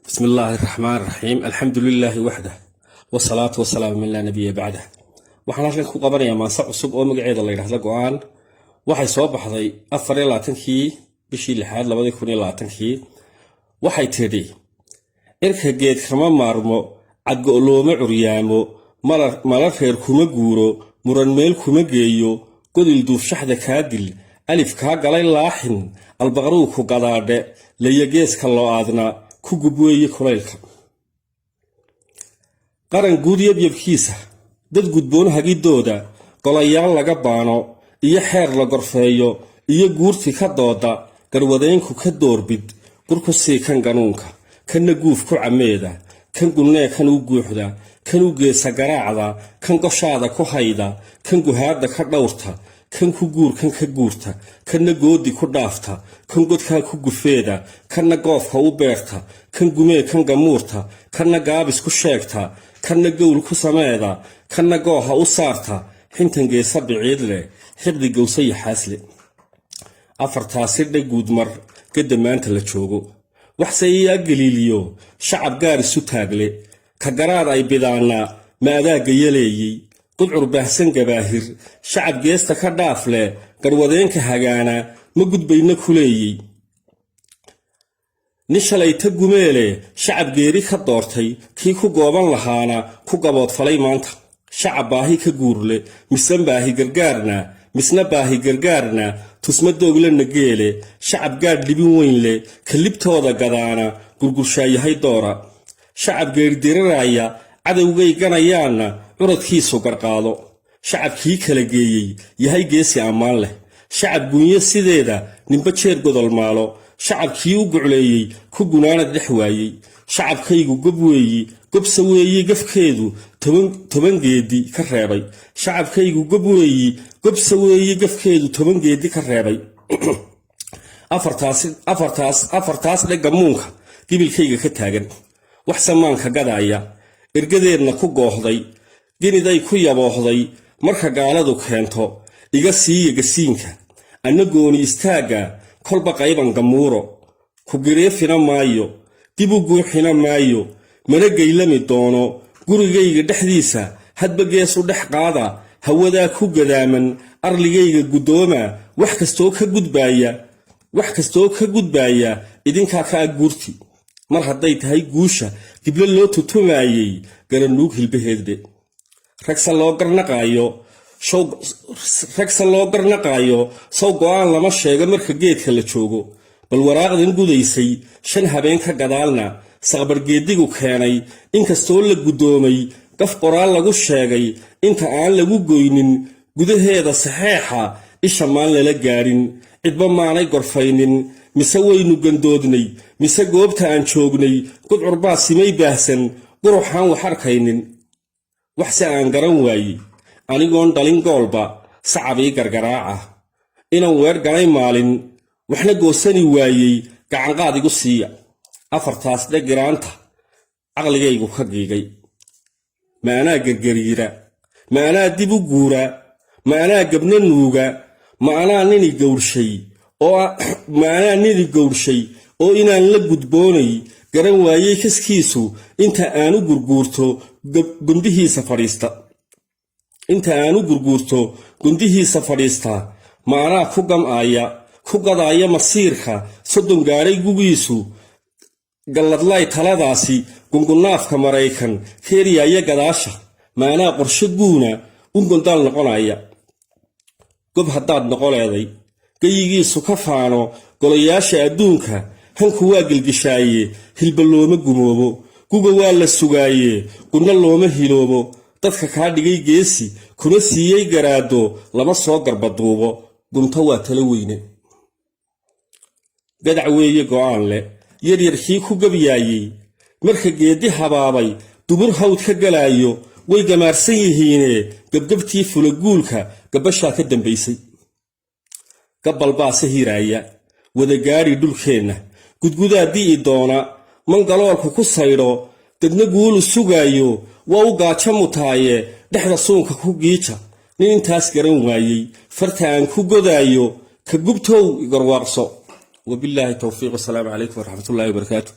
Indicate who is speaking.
Speaker 1: بسم الله الرحمن الرحيم الحمد لله وحده والصلاة والسلام من لا نبي بعده waxaan halkan ku qabanayaa maansa cusub oo magaceeda la yiraahdo go'aan waxay soo baxday 24kii bishii 6 2020kii waxay tiri irka geed kama maarmo cadgo looma curyaamo mala reer kuma guuro muran meel kuma geeyo godil duuf shaxda kaadil alif ka galay laaxin albaqru ku gadaadhe layageeska loo aadna ku gubweeye kuleylka qaran guudiyad yabkiisa dad gudboon hagidooda qolayaal laga baano iyo xeer la gorfeeyo iyo guurti ka dooda garwadeynku ka doorbid qurku sii kan ganuunka kan guuf ku cameeda kan gulnee kan u guuxda kan u geesa garaacda kan goshaada ku hayda kan guhaada ka dhawrta kan ku guur kan ka guurta kan goodi ku dhaafta kan godka ku gufeeda kan goofka u beerta kan gumee kan gamuurta kan gaabis ku sheegta kan gowl ku sameeda kan gooha u saarta xintan geesa biciid leh xibdi gowsay xaasle afartaasi dhaguud mar gadamaanta la joogo wax sayiya galiiliyo shacab gaar isu taagle ka garaad ay bidaana maadaaga yeleeyay qudcur baahsan gabaahir shacab geesta ka dhaafle garwadeenka hagaana ma gudbayna kuleeyay nishalay ta gumeele shacab geeri ka doortay kii ku gooban lahaana ku gabood falay maanta shacab baahi ka guurle misan baahi gargaarna misna baahi gargaarna tusma doogla nageele shacab gaad libin weyn leh kalibtooda gadaana gurgurshayahay doora shacab geeridiraraya cadawgay ganayaana curadkiisu garqaado shacabkii kala geeyay yahay geesi ammaan leh shacab gunyo sideeda nimba jeer godol maalo shacabkii u gucleeyay ku gunaanad dhex waayay shacabkaygu gob weeyi gobsa weeyi gafkeedu toban geedi ka reebay shacabkaygu gob weeyi gobsa weeyi gafkeedu 10 geedi ka reebay afartaas dhagamuunka gibilkayga ka taagan wax samaanka gadaaya ergadeedna ku goohday giniday ku yaboohday marka gaaladu keento iga siiya gasiinka anagooni istaaga kolba qayban gamuuro ku gireefina maayo dibu guuxina maayo mana geylami doono gurigayga dhexdiisa hadba geesu dhex qaada hawada ku gadaaman arligayga gudooma wax kastoo ka gudbaaya idinka ka guurti mar hadday tahay guusha dibla loo tutumayay garanuug hilbaheedbe ragsa loo garnaqaayo saw go'aan lama sheego marka geedka la joogo bal waraaqdan gudaysay 5 habeen ka gadaalna saqbargeedigu keenay inkastoo la gudoomay gaf qoraal lagu sheegay inta aan lagu goynin gudaheeda saxeexa isha maan lala gaarin cidba maanay gorfaynin mise waynu gandoodnay mise goobta aan joognay gudcur baa simay baahsan quruxaan wax arkaynin waxse aan garan waayey anigoon dhalin goolba sacabii gargaraaca inaan weer galay maalin waxna goosani waayey gacanqaad igu siiya afartaas dhagiraanta caqligaygu ka giigay ma anaa gargariira ma anaa dib u guura ma anaa gabna nuuga ma anaa nini gowrshay oo inaan la gudboonay garan waayey kaskiisu inta aanu gurguurto gundihiisa fadhiista ma anaa ku gam'aya ku gadaaya masiirka soddon gaaray gugiisu galladlay taladaasi gungunaafka maraykan keeriyaaya gadaasha ma anaa qorshe guuna u gondaal noqonaya gob haddaad noqoleeday gayigiisu ka faano golayaasha adduunka hanku waa gelgishaaye hilba looma gumoobo guga waa la sugaaye qunna looma hiloobo dadka kaa dhigay geesi kuna siiyey garaado lama soo garbaduubo gunto waa tala weyne gadac weeye go'aan leh yaryarkii ku gabyaayey marka geedi habaabay dubur hawd ka galaayo way gamaarsan yihiine gabgabtii fulaguulka gabashaa ka dambaysay gabbal baa sahiraaya wada gaadhi dhulkeenna gudgudaadii doona mangaloolku ku saydho dadna guulu sugaayo waa u gaajo mutaaye dhexda suunka ku giija nin intaas garan waayey farta aan ku godaayo ka gubtow igorwaaqso wabillahi tawfiiq wasalaamu calaykum waraxmatullaahi wabarakaatuh